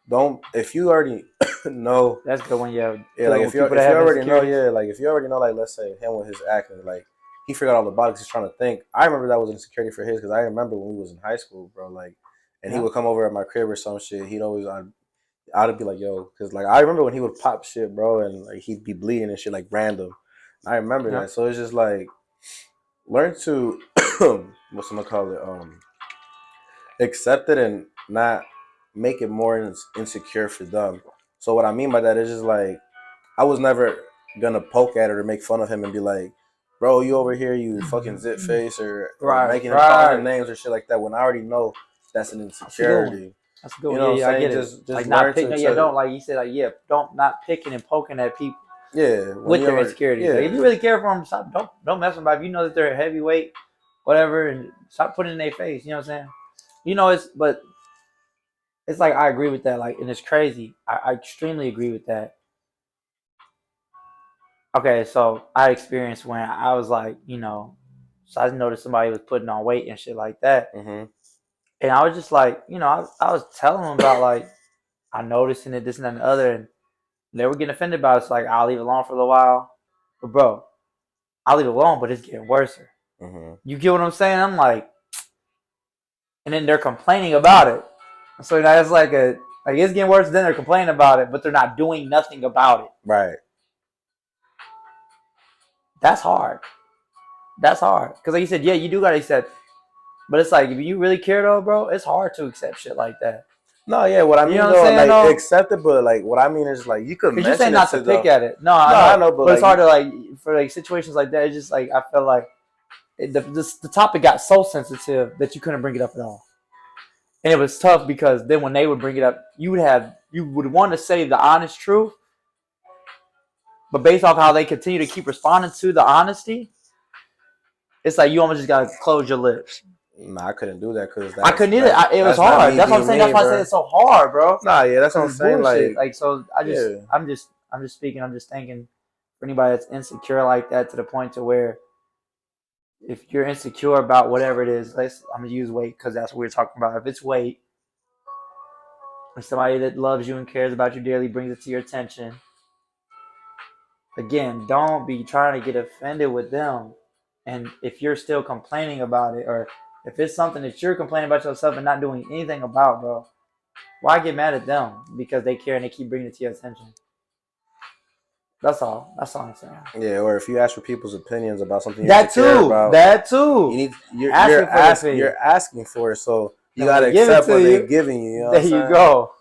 don't if you already know, That's good when you're yeah, like dealing if with you people that if you have already know, insecurities. yeah, like if you already know, like let's say him with his acting, like he forgot all about it 'cause he's trying to think. I remember that was insecurity for his because I remember when we was in high school, bro, like, and he Yeah. would come over at my crib or some shit. I'd be like, yo, because like I remember when he would pop shit, bro, and like he'd be bleeding and shit like random. I remember Yeah. that, so it's just like learn to what's I'm gonna call it, accept it and not make it more insecure for them. So what I mean by that is just like I was never gonna poke at it or make fun of him and be like, bro, you over here, you fucking zit face, or Right, making him calling him right. names or shit like that when I already know that's an That's a good one. insecurity. That's a good You one. know Yeah, what I'm yeah, I saying? get it. Just Like not learn pick. No, yeah, don't like you said. Like yeah, don't not picking and poking at people yeah, when with you their ever, insecurities. Like yeah, if you really care for them, stop. Don't mess with them. If you know that they're a heavyweight, whatever, and stop putting it in their face. You know what I'm saying? You know it's like I agree with that. Like and it's crazy. I extremely agree with that. Okay, so I experienced when I was like, so I noticed somebody was putting on weight and shit like that, mm-hmm, and I was just like, I was telling them about like I noticing it, this and that and the other, and they were getting offended about it. It's like I'll leave it alone for a little while, but bro, I'll leave it alone, but it's getting worse. mm-hmm. You get what I'm saying? I'm like, and then they're complaining about it. So now it's like it's getting worse. Then they're complaining about it, but they're not doing nothing about it. Right. That's hard. That's hard. Because like you said, yeah, you do gotta accept. But it's like if you really care though, bro, it's hard to accept shit like that. No, yeah, what I You mean know what I'm though, saying like though? accept it, but like what I mean is like you could Cause you say mention it not to to pick them. at it. No, I No, I know. know, but But it's like hard to like for like situations like that. It's just like I feel like the topic got so sensitive that you couldn't bring it up at all. And it was tough because then when they would bring it up, you would want to say the honest truth, but based off how they continue to keep responding to the honesty, it's like you almost just gotta close your lips. nah, I couldn't do that because I couldn't either. It was that's not hard. me That's what I'm being saying. me, That's why I say bro. it's so hard, bro. Nah, yeah, that's what I'm Because it's saying. bullshit. Like, Like so, yeah, I'm just speaking. I'm just thinking for anybody that's insecure like that to the point to where if you're insecure about whatever it is, I'm gonna use weight because that's what we're talking about. If it's weight, if somebody that loves you and cares about you dearly brings it to your attention, again, don't be trying to get offended with them. And if you're still complaining about it, or if it's something that you're complaining about yourself and not doing anything about, bro, why get mad at them because they care and they keep bringing it to your attention? That's all. That's all I'm saying. yeah. Or if you ask for people's opinions about something you're That insecure too. about, That you too. need Asking for the opinion. you're asking for it, so you And when gotta they give it accept to what they're you, giving you. You know what there I'm you saying? go.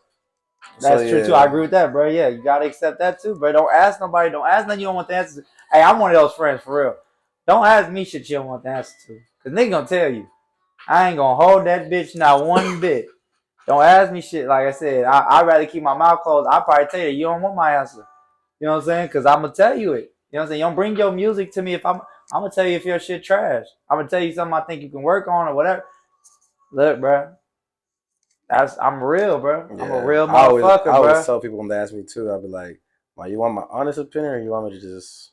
So That's true too. I yeah, agree with that, bro. Yeah, you gotta accept that too, bro. Don't ask nobody. Don't ask nothing you don't want the answer to. Hey, I'm one of those friends for real. Don't ask me shit you don't want the answer to, cause nigga gonna tell you. I ain't gonna hold that bitch not one bit. Don't ask me shit. Like I said, I'd rather keep my mouth closed. I'll probably tell you you don't want my answer. You know what I'm saying? Cause I'm gonna tell you it. You know what I'm saying? You don't bring your music to me if I'm gonna tell you if your shit trash. I'm gonna tell you something I think you can work on or whatever. Look, bro. I'm real, bro. I'm a yeah. real I motherfucker, always bro. tell people when they ask me too, I'll be like, "Well, you want my honest opinion, or you want me to just,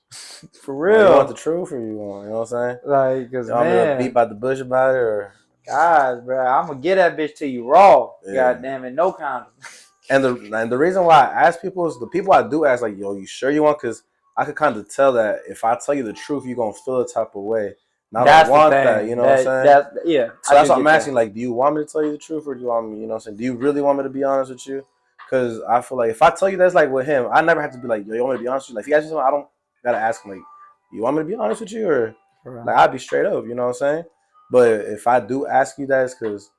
For like, you want the real. truth, or you want, you know what I'm saying? Like, cause You want me to beat man, by the bush about it, or guys, bro, I'm gonna get that bitch to you raw. yeah." God damn it, no condom. And the reason why I ask people is the people I do ask, like, yo, you sure you want? Because I could kind of tell that if I tell you the truth, you're gonna feel a type of way. And I don't That's the want that, you thing. know what I'm saying? Yeah, So I that's do what I'm get that. asking. Like, do you want me to tell you the truth, or do you want me, you know what I'm saying? Do you really want me to be honest with you? Because I feel like if I tell you that's like with him, I never have to be like, yo, you want me to be honest with you? Like, if he asks me something, I don't gotta ask him, like, you want me to be honest with you? Or, For real. like, I'd be straight up, you know what I'm saying? But if I do ask you that, it's because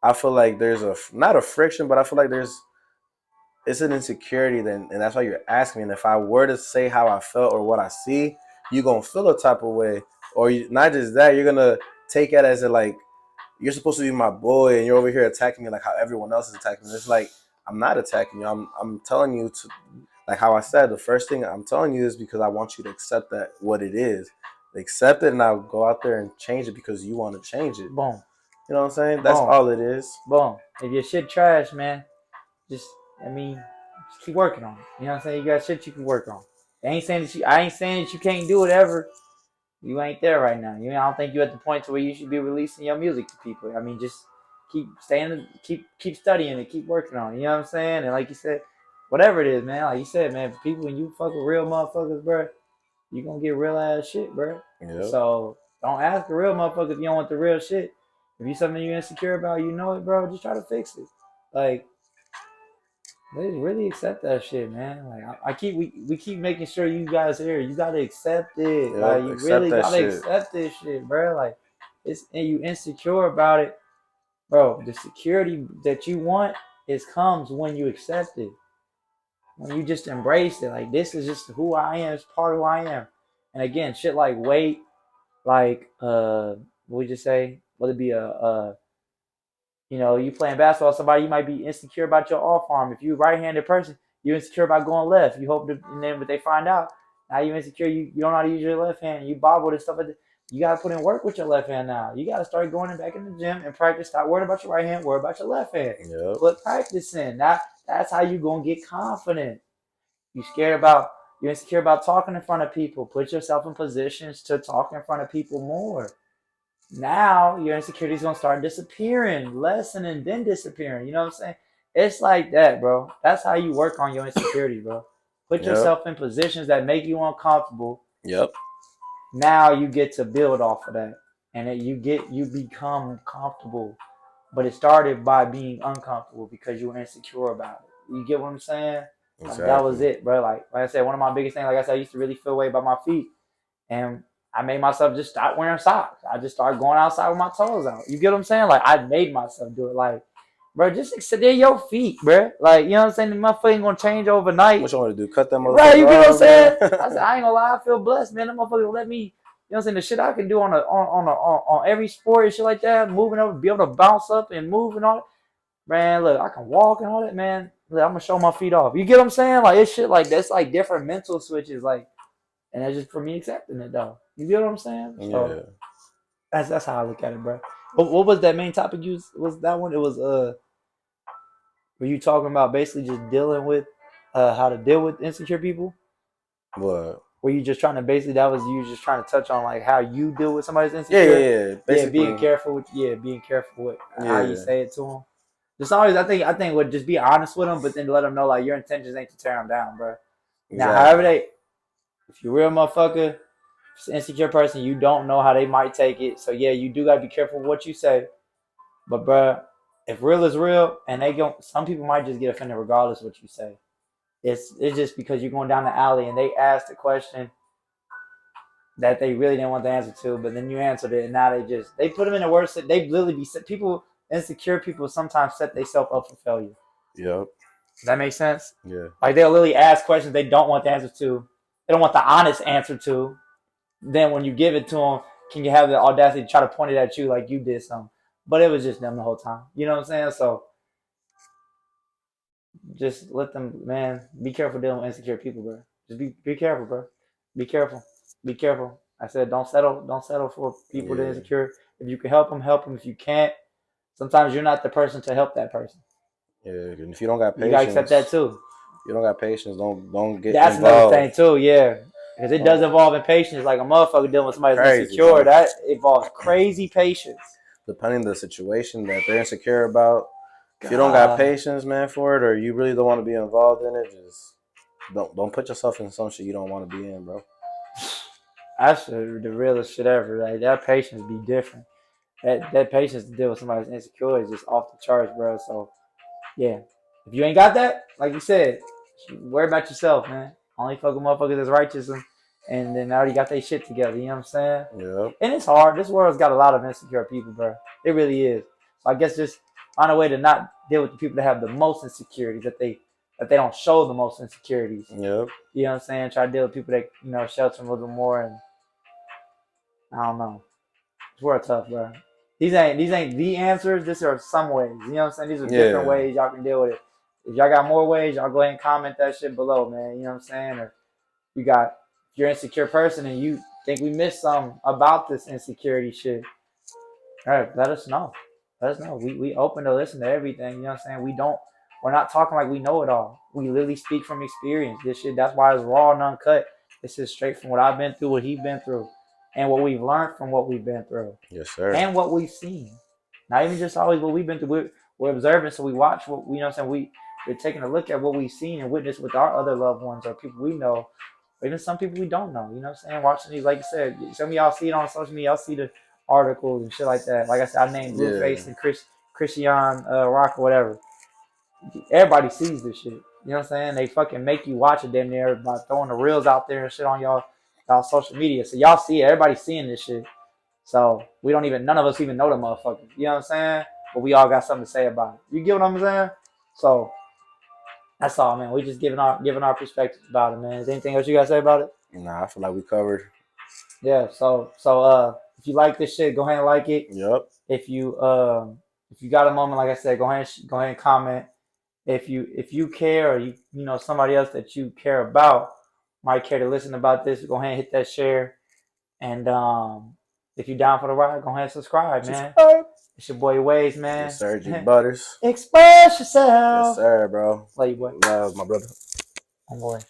I feel like there's not a friction, but I feel like it's an insecurity then, and that's why you're asking me. And if I were to say how I felt or what I see, you're gonna feel a type of way. Or not just that, you're gonna take it as a like you're supposed to be my boy and you're over here attacking me like how everyone else is attacking me. It's like I'm not attacking you. I'm telling you to, like how I said, the first thing I'm telling you is because I want you to accept that what it is. Accept it, and I'll go out there and change it because you want to change it. Boom, You know what I'm saying? That's boom, all it is. boom. If your shit trash, man, just I mean, just keep working on it. You know what I'm saying? You got shit you can work on. I ain't saying that you can't do it ever. You ain't there right now. I don't think you're at the point to where you should be releasing your music to people. I mean, just keep studying it, keep working on it. You know what I'm saying? And like you said, whatever it is, man. Like you said, man, people when you fuck with real motherfuckers, bro, you gonna get real ass shit, bro. Yep. So don't ask a real motherfucker if you don't want the real shit. If you something you're insecure about, you know it, bro. Just try to fix it. Like, they really accept that shit, man. Like we keep making sure you guys here. You gotta accept it. Like Yep. you Accept really that gotta shit. accept this shit, bro. Like it's and you insecure about it, bro. The security that you want comes when you accept it. When you just embrace it. Like this is just who I am. It's part of who I am. And again, shit like weight, like what would you say? Would it be you playing basketball with somebody, you might be insecure about your off arm. If you're a right-handed person, you're insecure about going left. You hope to, and then but they find out. Now you're insecure, you don't know how to use your left hand, you bobbled and stuff like that. You gotta put in work with your left hand now. You gotta start going back in the gym and practice. Stop worrying about your right hand, worry about your left hand. Yep. Put practice in. That's how you gonna get confident. You're insecure about talking in front of people. Put yourself in positions to talk in front of people more. Now your insecurity is gonna start disappearing, lessening, then disappearing. You know what I'm saying? It's like that, bro. That's how you work on your insecurity, bro. Put Yep. yourself in positions that make you uncomfortable. Yep. Now you get to build off of that, and you become comfortable. But it started by being uncomfortable because you were insecure about it. You get what I'm saying? Like that was Exactly. it, bro. Like I said, one of my biggest things, like I said, I used to really feel away about my feet. And I made myself just start wearing socks. I just started going outside with my toes out. You get what I'm saying? Like, I made myself do it. Like, bro, just sit there your feet, bro. Like, you know what I'm saying? The motherfucker ain't gonna change overnight. What you want to do? Cut that motherfucker Right, you get what I'm off, saying? man? I said, I ain't gonna lie, I feel blessed, man. That motherfucker let me, you know what I'm saying? The shit I can do on every sport and shit like that, moving over, be able to bounce up and move and all that. Man, look, I can walk and all that, man. Look, I'm gonna show my feet off. You get what I'm saying? Like, it's shit like that's like different mental switches, like, and that's just for me accepting it though. You get what I'm saying? So that's how I look at it, bro. What was that main topic you was that one? It was were you talking about basically just dealing with how to deal with insecure people? What? Were you just trying to basically that was you just trying to touch on like how you deal with somebody's Yeah, insecure? yeah. Basically, Being careful with being careful with how you yeah, say it to them. Just always, I think would just be honest with them, but then let them know like your intentions ain't to tear them down, bro. Now, however exactly. if you're a real motherfucker, if it's an insecure person, you don't know how they might take it. So yeah, you do gotta be careful with what you say. But bro, if real is real, and some people might just get offended regardless of what you say. It's just because you're going down the alley and they asked a question that they really didn't want the answer to, but then you answered it, and now they put them in the worst. They literally be people insecure people sometimes set themselves up for failure. Yep. Does that make sense? Yeah. Like they'll literally ask questions they don't want the answer to. They don't want the honest answer to. Then when you give it to them, can you have the audacity to try to point it at you like you did something? But it was just them the whole time. You know what I'm saying? So just let them, man. Be careful dealing with insecure people, bro. Just be careful, bro. Be careful. Be careful. I said, don't settle. Don't settle for people that are Yeah. insecure. If you can help them, help them. If you can't, sometimes you're not the person to help that person. Yeah. And if you don't got You gotta accept that patience, too. you don't got patience. Don't get That's another involved. thing too, yeah. Because it does involve in patience. Like a motherfucker dealing with somebody that's Crazy, insecure, bro. that involves crazy patience. Depending on the situation that they're insecure about, if you don't got God. patience, man, for it, or you really don't want to be involved in it, just don't put yourself in some shit you don't want to be in, bro. That's the realest shit ever. Like that patience be different. That patience to deal with somebody's insecure is just off the charts, bro. So yeah. If you ain't got that, like you said, worry about yourself, man. Only fucking motherfuckers that's righteous and then already got their shit together, you know what I'm saying? Yep. And it's hard. This world's got a lot of insecure people, bro. It really is. So I guess just find a way to not deal with the people that have the most insecurities, that they don't show the most insecurities. Yep. You know what I'm saying? Try to deal with people that, shelter them a little more, and I don't know. It's real tough, bro. These ain't the answers. These are some ways. You know what I'm saying? These are different Yeah. ways y'all can deal with it. If y'all got more ways, y'all go ahead and comment that shit below, man. You know what I'm saying? Or you got if you're an insecure person and you think we missed something about this insecurity shit. All right, let us know. Let us know. We open to listen to everything. You know what I'm saying? We're not talking like we know it all. We literally speak from experience. This shit, that's why it's raw and uncut. This is straight from what I've been through, what he's been through, and what we've learned from what we've been through. Yes, sir. And what we've seen. Not even just always what we've been through. We're observing, so we watch what you know what I'm saying. We're taking a look at what we've seen and witnessed with our other loved ones or people we know, or even some people we don't know. You know what I'm saying? Watching these, like you said, some of y'all see it on social media, y'all see the articles and shit like that. Like I said, I named Blueface and Christian Rock or whatever. Everybody sees this shit. You know what I'm saying? They fucking make you watch it damn near by throwing the reels out there and shit on y'all social media. So y'all see it. Everybody's seeing this shit. So none of us even know the motherfuckers. You know what I'm saying? But we all got something to say about it. You get what I'm saying? So that's all, man. We just giving our perspectives about it, man. Is there anything else you gotta say about it? Nah, I feel like we covered. Yeah. So if you like this shit, go ahead and like it. Yep. If you got a moment, like I said, go ahead and comment. If you care or you know somebody else that you care about might care to listen about this, go ahead and hit that share. And if you down for the ride, go ahead and subscribe, man. It's your boy Waves, man. Yes, sir. G Butters. Express yourself. Yes, sir, bro. Love you, boy. Love, my brother. Oh, boy.